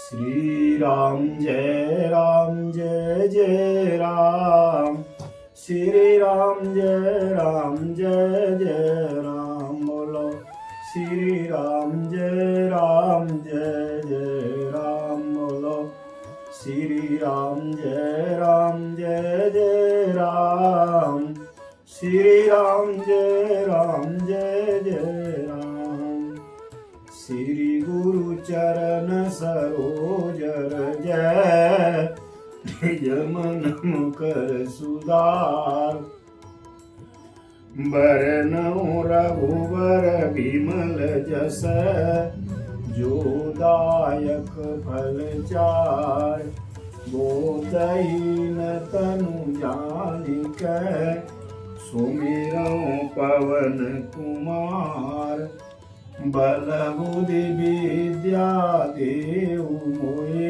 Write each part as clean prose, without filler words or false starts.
श्री राम जय जय राम। श्री राम जय जय राम। बोलो श्री राम जय जय राम। बोलो श्री राम जय जय राम। श्री राम जय जय राम। श्री गुरु चरण सरोज जय निज मन मुकर सुधार। बरनउँ रघुबर बिमल जस जो दायक फल चार। बोधहीन तनु जानिक सुमिरउँ पवन कुमार। बल बुद्धि विद्या देहु मोहे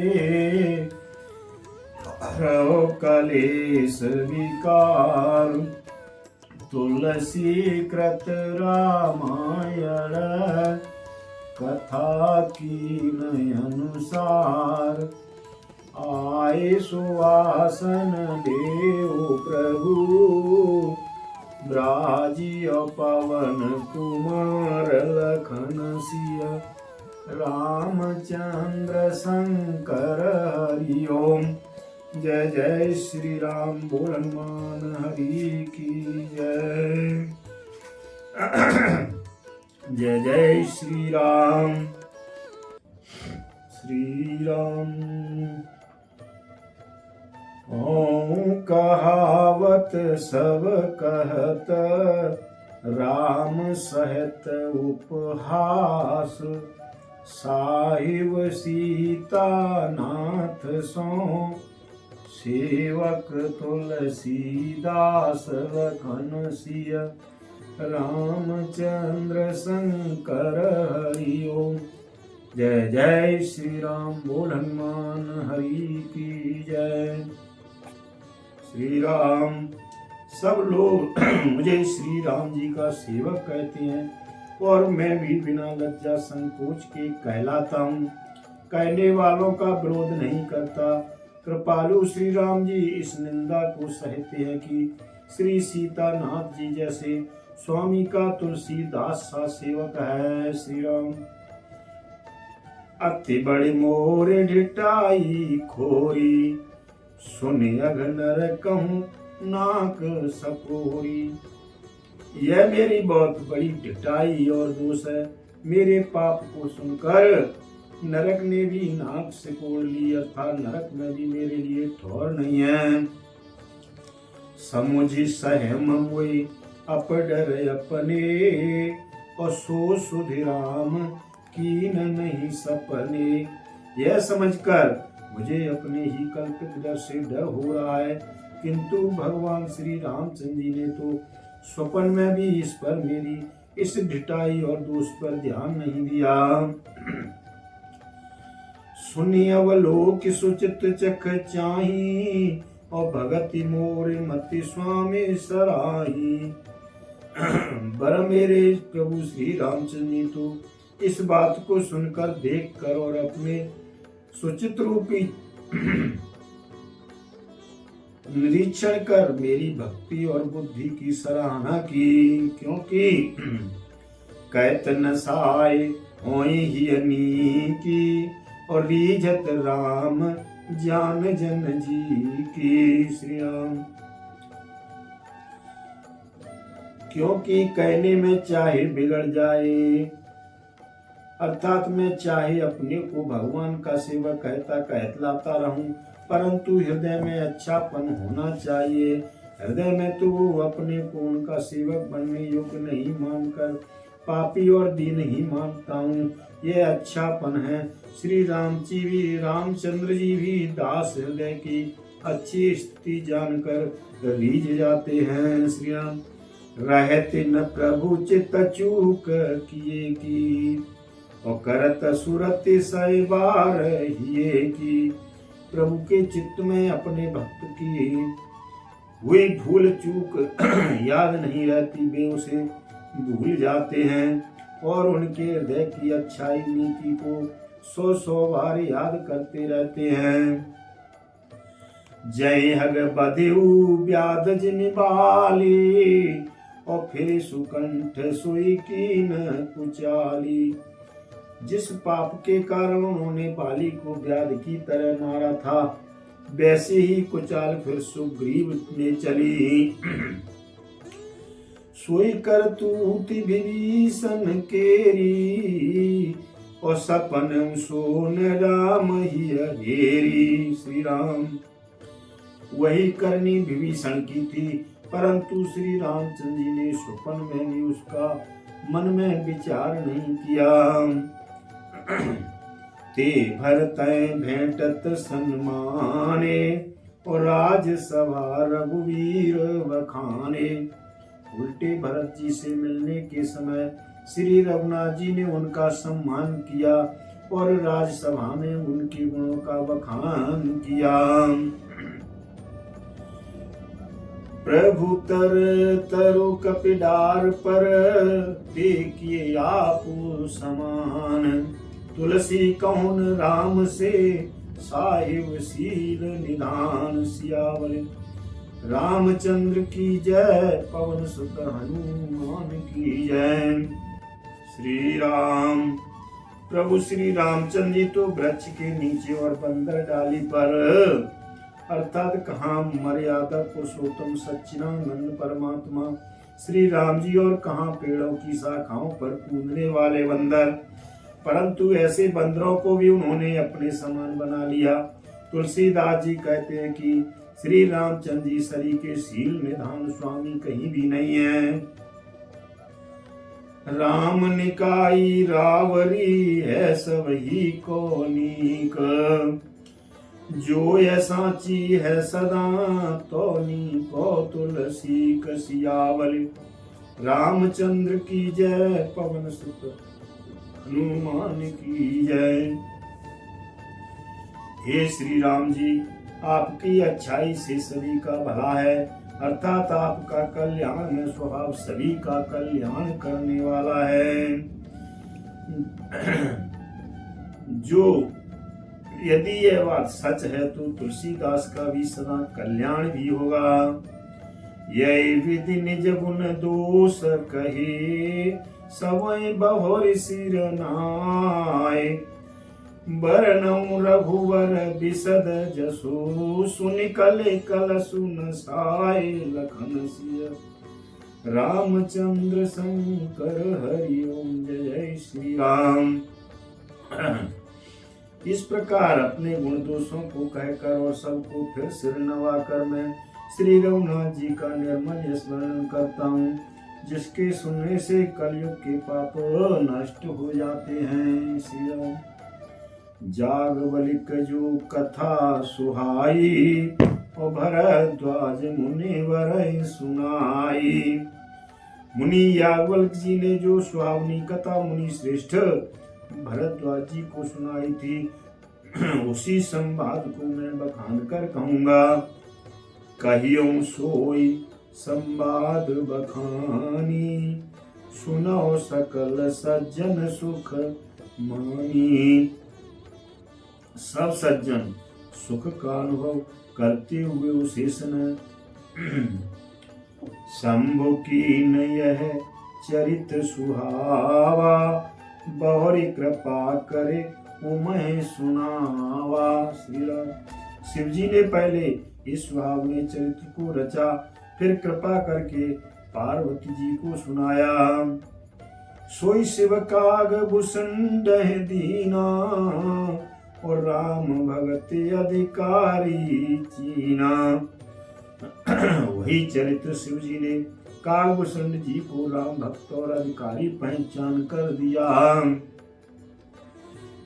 हरहु कलेश विकार। तुलसी कृत रामायण कथा कीन अनुसार। आए सुवासन देव प्रभु ब्राजिय पवन कुमार। लखन सिय रामचंद्र शंकर हरि ओम। जय जय श्री राम। बोल हनुमान हरि की जय। जय जय श्री राम। श्री राम ओं कहावत सब कहत राम सहित उपहास। साहिब सीता नाथ सो सेवक तुलसीदास। लखन सिय रामचंद्र शंकर हरि ओम। जय जय श्री राम। बोल हनुमान हरि की जय। श्री राम। सब लोग मुझे श्री राम जी का सेवक कहते हैं और मैं भी बिना लज्जा संकोच के कहलाता हूँ। कहने वालों का विरोध नहीं करता। कृपालु श्री राम जी इस निंदा को सहते हैं कि श्री सीतानाथ जी जैसे स्वामी का तुलसीदास सा सेवक है। श्री राम। अति बड़ी मोर ढिठाई खोरी सुनि अघ नर कहूँ नाक सपोरी। यह मेरी बहुत बड़ी ढिठाई और दोष है। मेरे पाप को सुनकर नरक ने भी नाक सिकोड़ ली। अर्थात नरक में भी मेरे लिए ठौर नहीं है। समुझि सहम हुई अपडर अपने और सो सुधि राम कीन नहीं सपने। यह समझकर मुझे अपने ही कल्पित डर से डर हो रहा है, किंतु भगवान श्री रामचंद्र जी ने तो स्वप्न में भी इस पर मेरी इस ढिठाई और दोष पर ध्यान नहीं दिया। सुनि अवलोक सुचित चख चाही और भगति मोर मति स्वामी सराही। बर मेरे प्रभु श्री रामचंद्र जी तो इस बात को सुनकर देख कर और अपने सुचित रूपी निरीक्षण कर मेरी भक्ति और बुद्धि की सराहना की। क्योंकि कहत न साय होई ही की और रीझत राम जान जन जी की। श्री राम। क्योंकि कहने में चाहे बिगड़ जाए, अर्थात मैं चाहे अपने को भगवान का सेवक कहलाता रहूं, परंतु हृदय में अच्छापन होना चाहिए। हृदय में तो वो अपने को उनका सेवक बनने योग्य नहीं मानकर पापी और दीन ही मानता हूँ। ये अच्छापन है। श्री रामचंद्र जी भी दास हृदय की अच्छी स्थिति जानकर रीझ जाते हैं। श्री राम। रहते न प्रभु चित चूक किए की और करत सुरत सै बार हिये की। प्रभु के चित्त में अपने भक्त की हुई भूल चूक याद नहीं रहती, वे उसे भूल जाते हैं और उनके हृदय की अच्छाई नीति को सौ बार याद करते रहते हैं। जय हग बधेऊ व्याध जिन बाली, और फिर सुकंठ सोई कीन कुचाली। जिस पाप के कारण उन्होंने बाली को व्याध की तरह मारा था, वैसे ही कुचाल फिर सुग्रीव में चली। सोई करतूत विभीषण केरी, और सपन सोन राम ही हेरी। श्री राम वही करनी विभीषण की थी, परंतु श्री रामचंद्र जी ने स्वप्न में भी उसका मन में विचार नहीं किया। ते भरत भेंटत सन्माने, और राजसभा रघुवीर बखाने। उल्टे भरत जी से मिलने के समय श्री रघुनाथ जी ने उनका सम्मान किया और राजसभा में उनके गुणों का बखान किया। प्रभु तर तरु कपिडार पर, देखिए आप समान। तुलसी कौन राम से, साहिब शील निधान। सियावल रामचंद्र की जय, पवन सुत हनुमान की जय। श्री राम प्रभु श्री रामचंद्र जी तो वृक्ष के नीचे और बंदर डाली पर, अर्थात कहाँ मर्यादा पुरुषोत्तम सच्चिदानंद परमात्मा श्री राम जी, और कहाँ पेड़ों की शाखाओं पर कूदने वाले बंदर। परंतु ऐसे बंदरों को भी उन्होंने अपने समान बना लिया। तुलसीदास जी कहते हैं कि श्री रामचंद्र जी सरी के शील निधान स्वामी कहीं भी नहीं है। राम निकाई रावरी है सब ही को नीक, जो यह साची है सदा तो नीको। तुलसी कसियावल रामचंद्र की जय, पवन सुत हनुमान की जय। हे श्री राम जी, आपकी अच्छाई से सभी का भला है, अर्थात आपका कल्याण स्वभाव सभी का कल्याण करने वाला है। जो यदि यह बात सच है तो तुलसीदास का भी सदा कल्याण भी होगा। यही विधि निज गुण दोष कहे, समय बहुर सिर नाय। बरनऊ रघुवर बिसद जसो, सुन कले कल सुन साय। लखन सिय रामचंद्र शंकर हरि ओम, जय श्री राम। इस प्रकार अपने गुण दोषों को कहकर और सबको फिर सिर नवाकर मैं श्री रघुनाथ जी का निर्मल स्मरण करता हूँ, जिसके सुनने से कलयुग के पाप नष्ट हो जाते हैं। श्री राम जागवलिक जो कथा सुहाई, और भरद्वाज मुनि वर सुनाई। मुनि याज्ञवल्क्य जी ने जो सुहावनी कथा मुनि श्रेष्ठ भरद्वाज जी को सुनाई थी, उसी संवाद को मैं बखान कर कहूंगा। कहियो सोई संवाद बखानी, सुनो सकल सज्जन सुख मानी। सब सज्जन सुख का अनुभव करते हुए उसे सुन। शंभु की न यह चरित सुहावा, बहुरी कृपा करे उमय सुनावा। श्री राम शिव जी ने पहले इस सुहावने चरित्र को रचा, फिर कृपा करके पार्वती जी को सुनाया। सोई शिव काग भूषण दीना, और राम भगत अधिकारी चीना। वही चरित्र शिव जी ने कागभूषण जी को राम भक्त और अधिकारी पहचान कर दिया।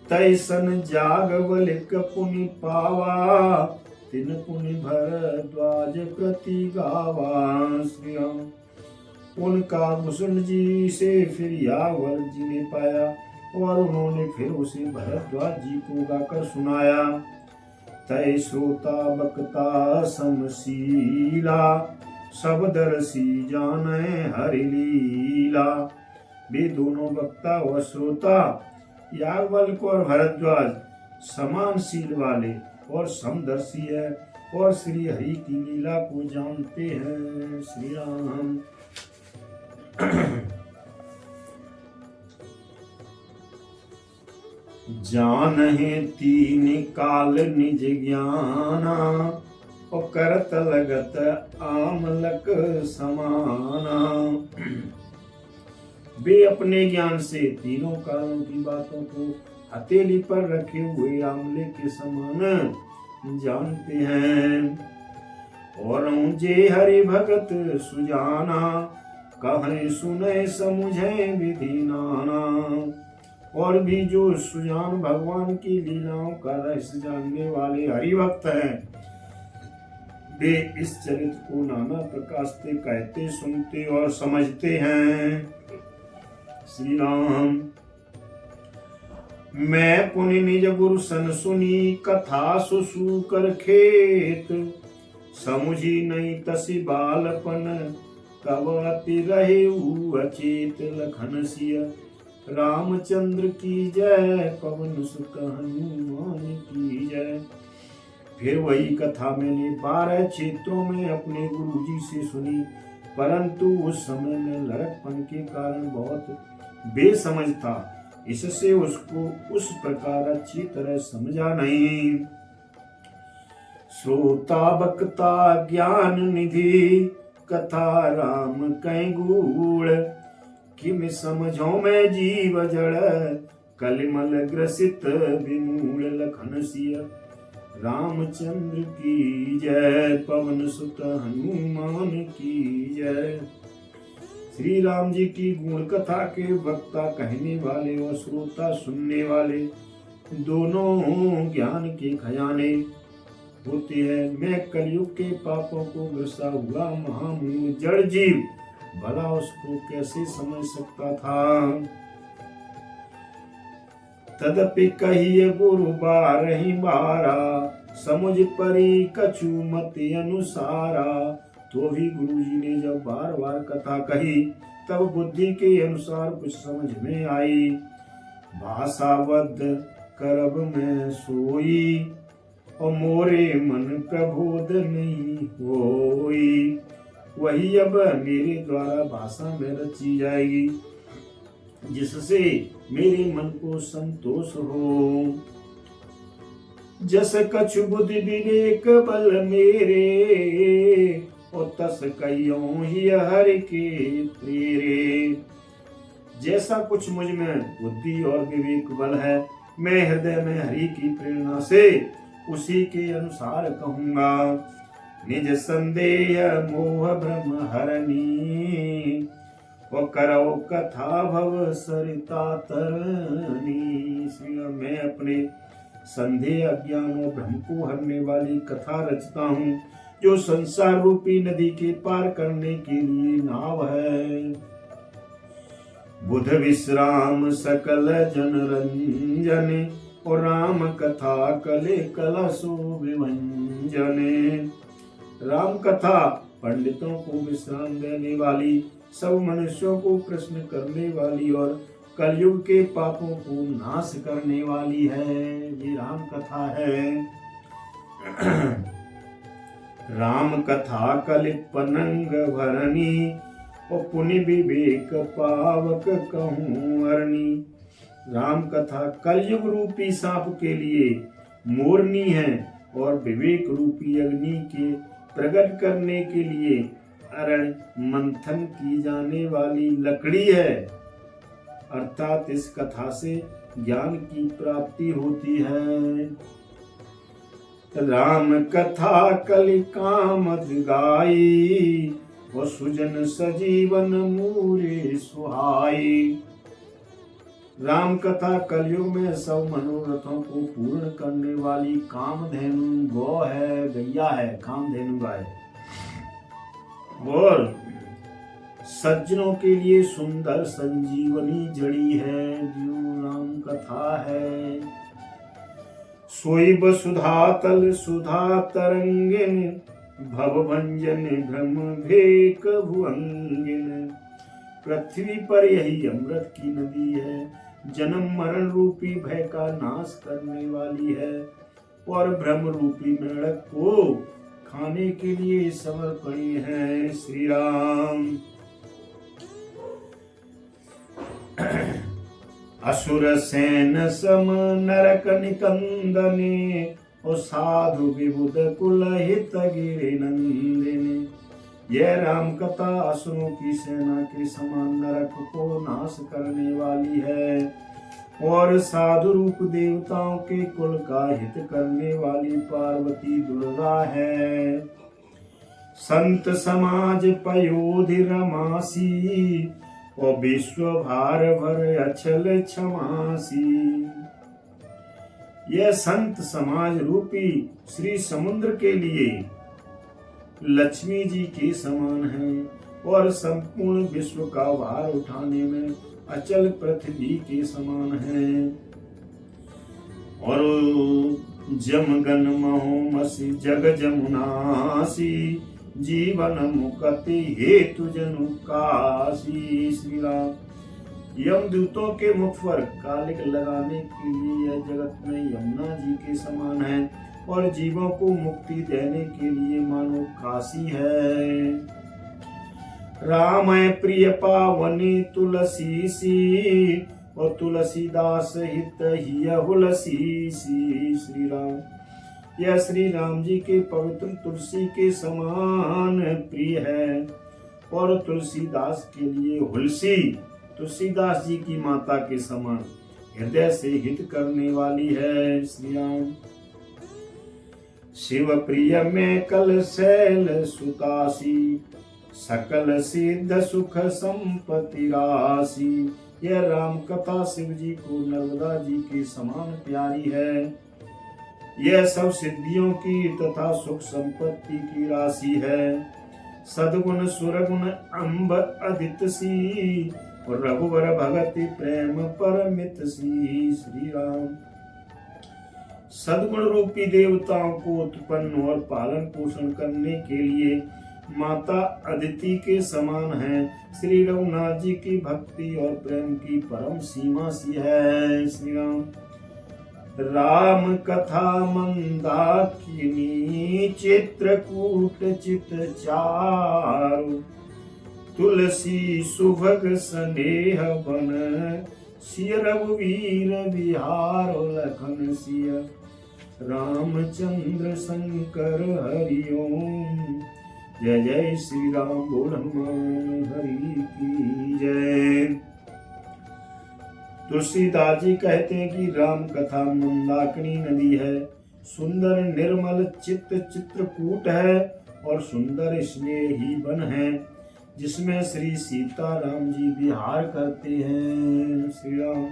तैसन जागवलिक पुनि पावा, तिन पुनि भरद्वाज प्रति गावा। श्री राम उनका भूषण जी से फिर याज्ञवल्क्य जी ने पाया, और उन्होंने फिर उसे भरद्वाज जी को गाकर सुनाया। तय श्रोता बक्ता समशीला, सब दर्शी जाने हरि लीला। वे दोनों वक्ता और श्रोता याज्ञवल्क्य और भरद्वाज समान शील वाले और समदर्शी है और श्री हरि की लीला को जानते हैं। श्री राम। जानहि तीन काल निज ज्ञाना और करत लगत आमलक समाना। वे अपने ज्ञान से तीनों कालों की बातों को हथेली पर रखे हुए आमले के समान जानते हैं। और जे हरि भगत सुजाना कहें सुने समुझे विधि नाना। और भी जो सुजान भगवान की लीलाओं का रहस्य जानने वाले हरिभक्त हैं, वे इस चरित्र को नाना प्रकार से कहते सुनते और समझते हैं। श्री राम। मैं पुनि निज गुरु सन सुनी कथा सुसु कर खेत। समुझी नहीं तसी बालपन तब अति रहे अचेत। लखन सिया रामचंद्र की जय पवन सुत हनुमान की जय। फिर वही कथा मैंने 12 क्षेत्रों में अपने गुरुजी से सुनी, परंतु उस समय में लड़कपन के कारण बहुत बेसमझ था, इससे उसको उस प्रकार अच्छी तरह समझा नहीं। श्रोता बक्ता ज्ञान निधि कथा राम कै गूढ़। किम समझो मैं जीव जड़ कलिमल ग्रसित विमूढ़। लखन सिया रामचंद्र की जय पवन सुत हनुमान की जय। श्री राम जी की गुण कथा के वक्ता कहने वाले और श्रोता सुनने वाले दोनों ज्ञान के खजाने होते हैं। मैं कलयुग के पापों को ग्रसा हुआ महामूढ़ जड़ जीव भला उसको कैसे समझ सकता था। तदपि कहिए गुरु 12 बारा समुझ परी कछु मत अनुसारा। तो भी गुरुजी ने जब बार कथा कही तब बुद्धि के अनुसार कुछ समझ में आई। भाषावद करब में सोई और मोरे मन प्रबोध नहीं होई। वही अब मेरे द्वारा भाषा में रची जाएगी जिससे मेरे मन को संतोष हो। जस कछु बुद्धि विवेक बल मेरे और तस कहियों ही हरि के प्रेरे। जैसा कुछ मुझ में बुद्धि और विवेक बल है, मैं हृदय में हरि की प्रेरणा से उसी के अनुसार कहूंगा। निज संदेह मोह भ्रम हरनी वो करो कथा भव सरिता तरनी। इसलिए मैं अपने संदेह अज्ञान और भ्रम को हरने वाली कथा रचता हूँ जो संसार रूपी नदी के पार करने के लिए नाव है। बुध विश्राम सकल जन रंजन और राम कथा कले कलसो विभंजने। राम कथा पंडितों को विश्राम देने वाली, सब मनुष्यों को प्रश्न करने वाली और कलयुग के पापों को नाश करने वाली है। ये राम कथा है। राम कथा कलिपनंग भरनी और पुनि विवेक पावक कहूँ अरणी। राम कथा कलयुग रूपी सांप के लिए मोरनी है और विवेक रूपी अग्नि के प्रकट करने के लिए अरण मंथन की जाने वाली लकड़ी है। अर्थात इस कथा से ज्ञान की प्राप्ति होती है। राम कथा कलि कामद गाई और सुजन सजीवन मूरे सुहाई। राम कथा कलयुग में सब मनोरथों को पूर्ण करने वाली कामधेनु गौ है, गैया है, कामधेनु गाय और सज्जनों के लिए सुंदर संजीवनी जड़ी है जो राम कथा है। सोई बसुधा तल सुधा तरंगिन भवभंजन भ्रम भेक भुअंगिन। पृथ्वी पर यही अमृत की नदी है जन्म मरण रूपी भय का नाश करने वाली है और ब्रह्म रूपी मेढक को खाने के लिए समर्पणी है। श्री राम। असुर सेन सम नरक निकंदने और साधु विबुध कुल हित गिरि नंदिने। यह राम कथा असुरों की सेना के समान नरक को नाश करने वाली है और साधु रूप देवताओं के कुल का हित करने वाली पार्वती दुर्गा है। संत समाज पयोधि रमासी और विश्व भार भर अचल क्षमासी। यह संत समाज रूपी श्री समुद्र के लिए लक्ष्मी जी के समान है और संपूर्ण विश्व का भार उठाने में अचल पृथ्वी के समान है। और जमगन महोमसी जग जमुनासी जीवन मुक्ति हेतु जनु काशी। श्री राम। यमदूतों के मुख पर कालिक लगाने के लिए यह जगत में यमुना जी के समान है और जीवों को मुक्ति देने के लिए मानो काशी है। राम प्रिय पावनी तुलसी सी और तुलसीदास हित हिय हुलसी सी। श्री राम। यह श्री राम जी के पवित्र तुलसी के समान प्रिय है और तुलसीदास के लिए हुलसी तुलसीदास जी की माता के समान हृदय से हित करने वाली है। श्री राम। शिव प्रिय में कल शैल सुतासी सकल सिद्ध सुख संपत्ति राशि। यह राम कथा शिव जी को नर्मदा जी के समान प्यारी है। यह सब सिद्धियों की तथा सुख संपत्ति की राशि है। सदगुण सुरगुण अम्ब अदित सी और रघुवर भगति प्रेम परमित सी। श्री राम। सदगुण रूपी देवताओं को उत्पन्न और पालन पोषण करने के लिए माता अदिति के समान है। श्री रघुनाथ जी की भक्ति और प्रेम की परम सीमा सी है। श्री राम। राम कथा मंदाकिनी चित्रकूट चित चारु तुलसी सुभग स्नेह बन सिय रघुवीर विहार लखन सिय रामचंद्र शंकर हरिओम। जय जय श्री राम। बोल हनुमान हरि की जय। तुलसीदास जी कहते हैं कि राम कथा मंदाकिनी नदी है, सुंदर निर्मल चित्त चित्रकूट है और सुंदर स्नेही वन है जिसमें श्री सीता राम जी विहार करते हैं। श्री राम।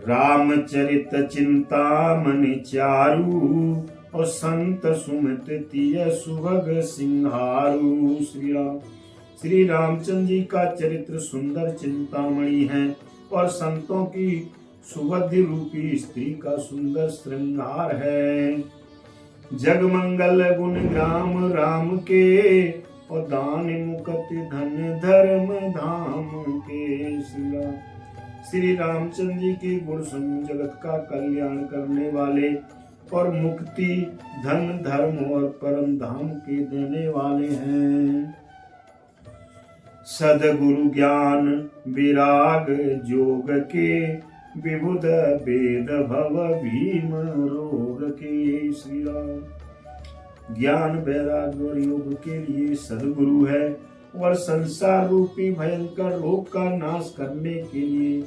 रामचरित चिंतामणि चारु और संत सुमित तिय सुभग सिंहारू। श्री राम। श्री रामचंद्र जी का चरित्र सुंदर चिंतामणि है और संतों की सुबुद्धि रूपी स्त्री का सुंदर श्रृंगार है। जगमंगल गुण ग्राम राम के और दान मुक्ति धन धर्म धाम के। श्री राम। श्री रामचंद्र जी के गुण समूह जगत का कल्याण करने वाले और मुक्ति धन धर्म और परम धाम के देने वाले हैं। सदगुरु ज्ञान विराग जोग के विबुध वेद भव भीम रोग के। श्री राम। ज्ञान वैराग्य और योग के लिए सदगुरु है और संसार रूपी भयंकर रोग का नाश करने के लिए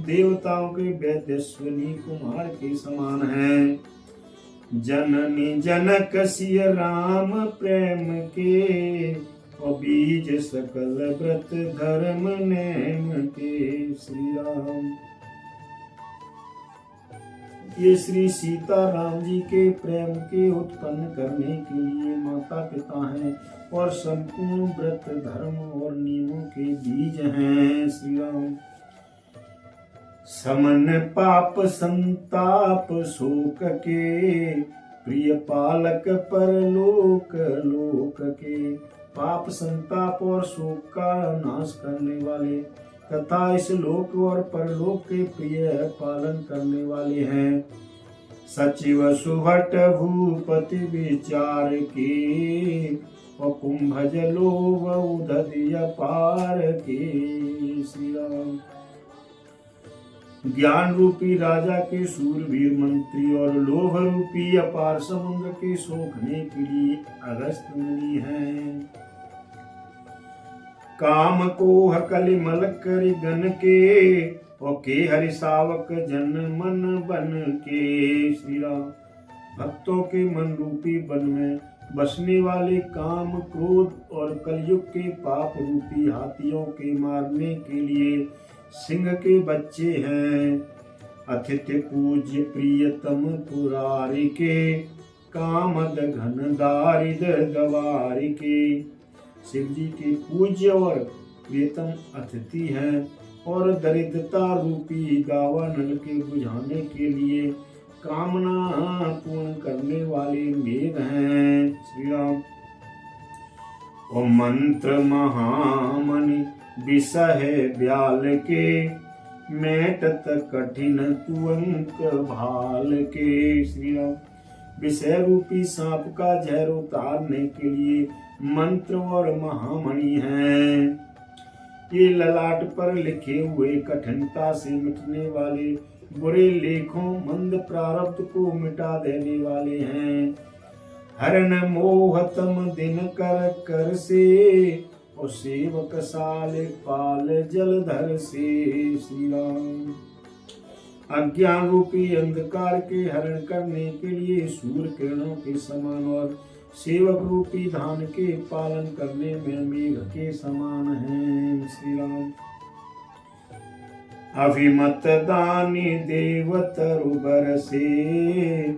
देवताओं के वैद्यश्वनी कुमार के समान है। जननी जनक सिय राम प्रेम के और बीज सकल व्रत धर्म नेम के। श्री राम। ये श्री सीता राम जी के प्रेम के उत्पन्न करने के लिए माता पिता हैं और संपूर्ण व्रत धर्म और नियमों के बीज हैं। श्री राम। समन पाप संताप शोक के प्रिय पालक परलोक लोक के। पाप संताप और शोक का नाश करने वाले तथा इस लोक और परलोक के प्रिय पालन करने वाले हैं। सचिव सुभट भूपति विचार की, और कुंभज लोभ उदधिय पार की। श्री राम। ज्ञान रूपी राजा के सूरवीर मंत्री और लोभ रूपी अपार समुद्र के सोखने के लिए अगस्त मुनि हैं। काम को हकलि मल कर गन के, और के हरि सावक जन मन बन के। श्री राम। भक्तों के मन रूपी वन में बसने वाले काम, क्रोध और कलयुग के पाप रूपी हाथियों के मारने के लिए सिंह के बच्चे हैं। अतिथि पूज्य प्रियतम पुरारी के, कामद घन दारिद गवारी के। शिव जी के पूज्य और प्रियतम अतिथि हैं और दरिद्रता रूपी गावा नल के बुझाने के लिए कामना पूर्ण करने वाले मेघ हैं। श्री राम। और मंत्र महामणि विषह ब्याल के, मेटत कठिन तुअंक भाल के। श्री राम। विषय रूपी सांप का जहर उतारने के लिए मंत्र और महामणि हैं। ये ललाट पर लिखे हुए कठिनता से मिटने वाले बुरे लेखों मंद प्रारब्ध को मिटा देने वाले हैं। हरण मोहतम दिन कर कर से, और सेवक साल पाल जलधर से। श्री राम। अज्ञान रूपी अंधकार के हरण करने के लिए सूर्य किरणों के समान और सेवक रूपी धान के पालन करने में मेघ के समान हैं। श्री राम। अभिमत दानी देवतरुबर से,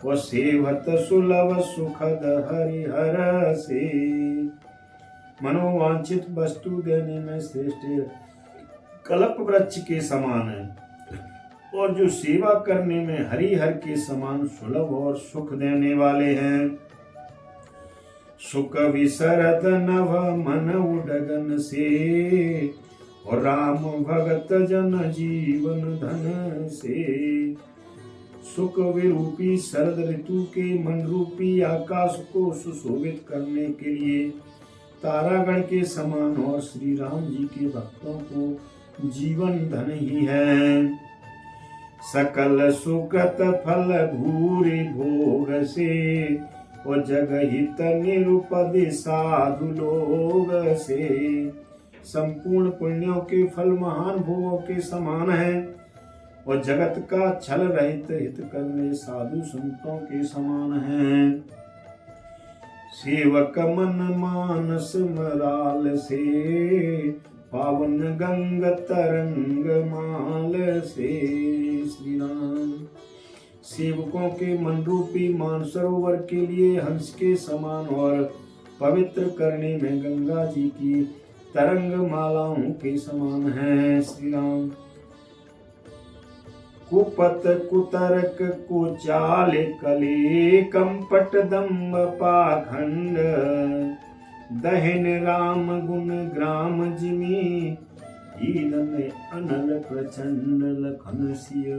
और सेवत सुलभ सुखद हरिहर से। मनोवांछित वस्तु देने में श्रेष्ठ कल्प वृक्ष के समान है, और जो सेवा करने में हरिहर के समान सुलभ और सुख देने वाले हैं। सुख विसरत नभ मन उडगन से, और राम भगत जन जीवन धन से। सुख विरूपी शरद ऋतु के मन रूपी आकाश को सुशोभित करने के लिए तारागण के समान और श्री राम जी के भक्तों को जीवन धन ही है। सकल सुकृत फल भूरि भोग से, और जगहित निरुपद साधु लोग से। संपूर्ण पुण्यों के फल महान भोगों के समान है, और जगत का छल रहित हित करने साधु संतों के समान है। सेवक मन मानस मराल से, पावन गंग तरंग माल से। श्री राम। सेवकों के मन रूपी मानसरोवर के लिए हंस के समान और पवित्र करने में गंगा जी की तरंग मालाओं के समान है। श्री राम। कुपत कुतर्क कुचाल कले, कंपट दम्भ पाखंड। दहन राम गुण ग्राम जिमी, ईलन अनल प्रचंड लखन सिय।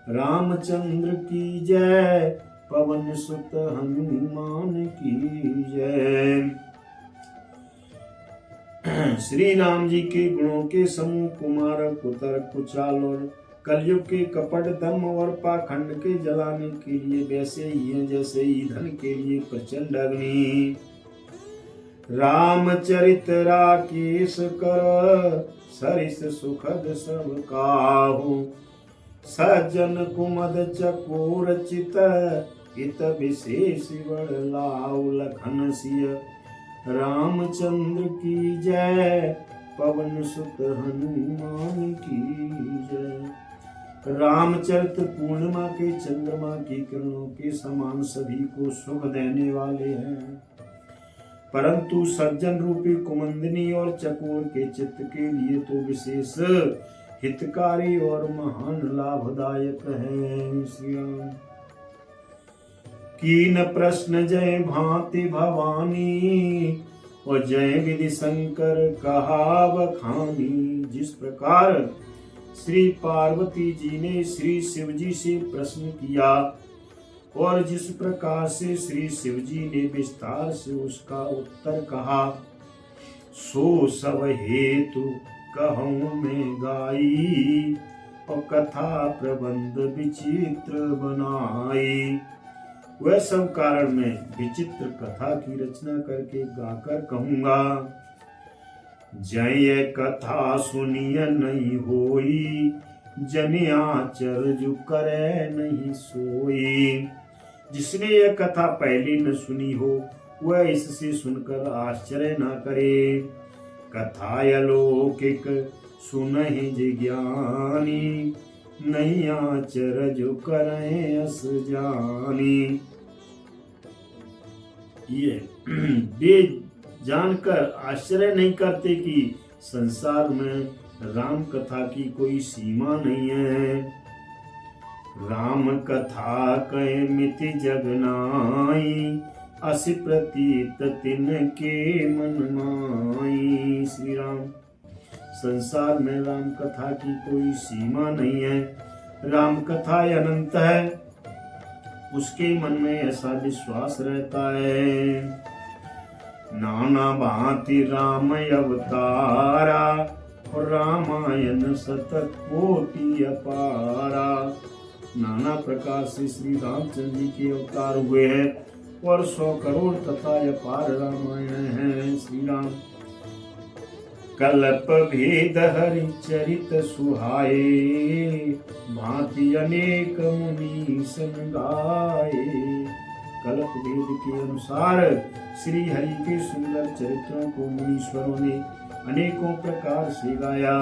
रामचंद्र की जय, पवन सुत हनुमान की जय। श्री राम जी के गुणों के समूह कुमार कुतर्क कुचाल और कलयुग के कपट दम और पाखंड के जलाने के लिए वैसे ही है जैसे ईंधन के लिए प्रचंड अग्नि। रामचरित राकेश कर, सरिस सुखद सब काहू। सज्जन कुमद चकोर चित, हित विशेष बड़ लाऊ लखन सिय। रामचंद्र की जय, पवन सुत हनुमान की जय। रामचरित पूर्णिमा के चंद्रमा की किरणों के समान सभी को सुख देने वाले हैं, परंतु सज्जन रूपी कुमंदिनी और चकोर के चित्त के लिए तो विशेष हितकारी और महान लाभदायक है। श्री राम। कीन प्रश्न जय भांति भवानी, और जय विधि शंकर कहा बखानी। जिस प्रकार श्री पार्वती जी ने श्री शिव जी से प्रश्न किया और जिस प्रकार से श्री शिव जी ने विस्तार से उसका उत्तर कहा, सो सब हेतु कहूँ मैं गाई और कथा प्रबंध विचित्र बनाई। वह सब कारण में विचित्र कथा की रचना करके गाकर कहूंगा। जय कथा सुनिय नहीं होई, जन आचर्य करे नहीं सोई। जिसने यह कथा पहले न सुनी हो वह इससे सुनकर आश्चर्य न करे। कथा अलौकिक सुनहि जिज्ञानी, नहीं आचर्य करे अस जानी। ये वे जानकर आश्चर्य नहीं करते कि संसार में राम कथा की कोई सीमा नहीं है। राम कथा कह मिति जगनाई, अस प्रतीत तिनके मन माई। श्री राम, संसार में राम कथा की कोई सीमा नहीं है। राम कथा अनंत है, उसके मन में ऐसा विश्वास रहता है। नाना भांति राम अवतारा, रामायण शतक कोटि अपारा। नाना प्रकार से श्री रामचंद्र जी के अवतार हुए हैं और 100 करोड़ तथा अपार रामायण है। श्री राम कल्प भेद हरि चरित सुहाए, भांति अनेक मुनि सन गाए। कल्प भेद के अनुसार श्री हरि के सुंदर चरित्रों को मुनीश्वरों ने अनेकों प्रकार से गाया।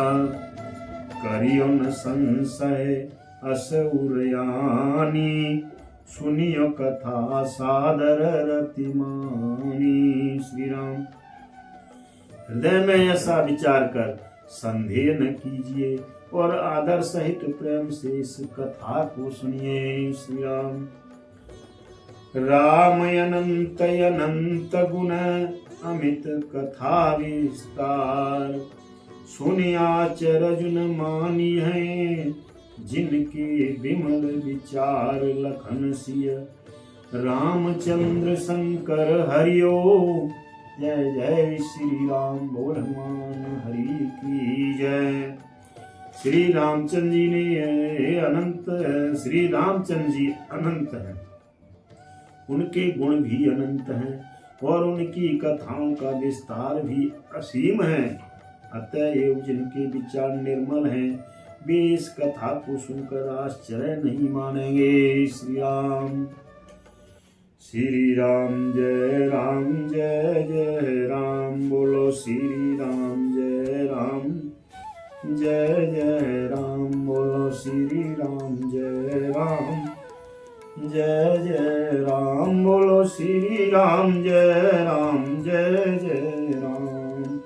करियो न संशय अस उरयानी, सुनियो कथा सादर रतिमानी। श्री राम, हृदय में ऐसा विचार कर संदेह न कीजिए और आदर सहित प्रेम से इस कथा को सुनिए। श्री राम, राम अनंत अनंत गुण अमित कथा विस्तार, सुनिया चरजुन मानी है, जिनके विमल विचार लखन सिय। रामचंद्र शंकर हरिओ, जय जय श्री राम, बोल हनुमान हरि की जय। श्री रामचंद्र जी ने अनंत, श्री रामचंद्र जी अनंत हैं, उनके गुण भी अनंत हैं और उनकी कथाओं का विस्तार भी असीम है। अतएव जिनके विचार निर्मल हैं वे इस कथा को सुनकर आश्चर्य नहीं मानेंगे। श्री राम, श्री राम जय राम, जय जय राम। बोलो श्री राम जय राम, जय जय राम। बोलो श्री राम जय राम, जय जय राम। बोलो श्री राम जय राम, जय जय राम।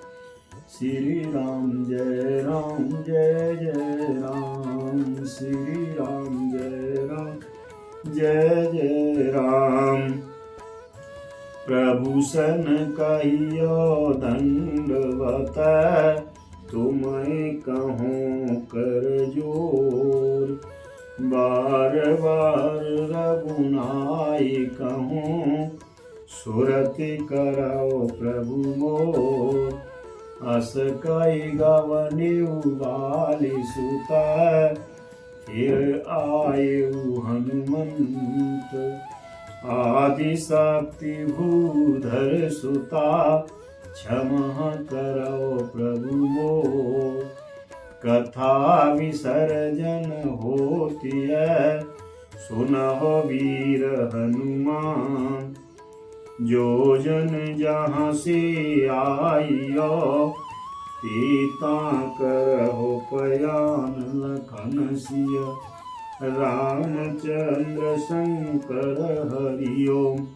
श्री राम जय राम, जय जय राम। श्री राम जय राम, जय जय राम। प्रभु सन कहियो दंडवत, तुम्हें कहूँ कर जोर। बार बार रघुनाय कहूँ, सुरति करो प्रभु मोर। अस कई गवनि उबाली सुता, फिर आयु हनुमंत। आदि शक्ति भूधर सुता, क्षमा करो प्रभु मोर। कथा विसर्जन होती है, सुनहो वीर हनुमान। जो जन जहाँ से आइयो, सीता करहो पयान लखन सिय। रामचंद्र शंकर हरि ओम,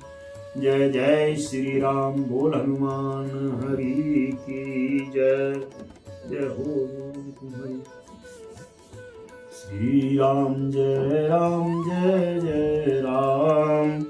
जय जय श्री राम। बोल हनुमान हरि की जय, जय हो हरि। श्री राम जय राम, जय जय राम।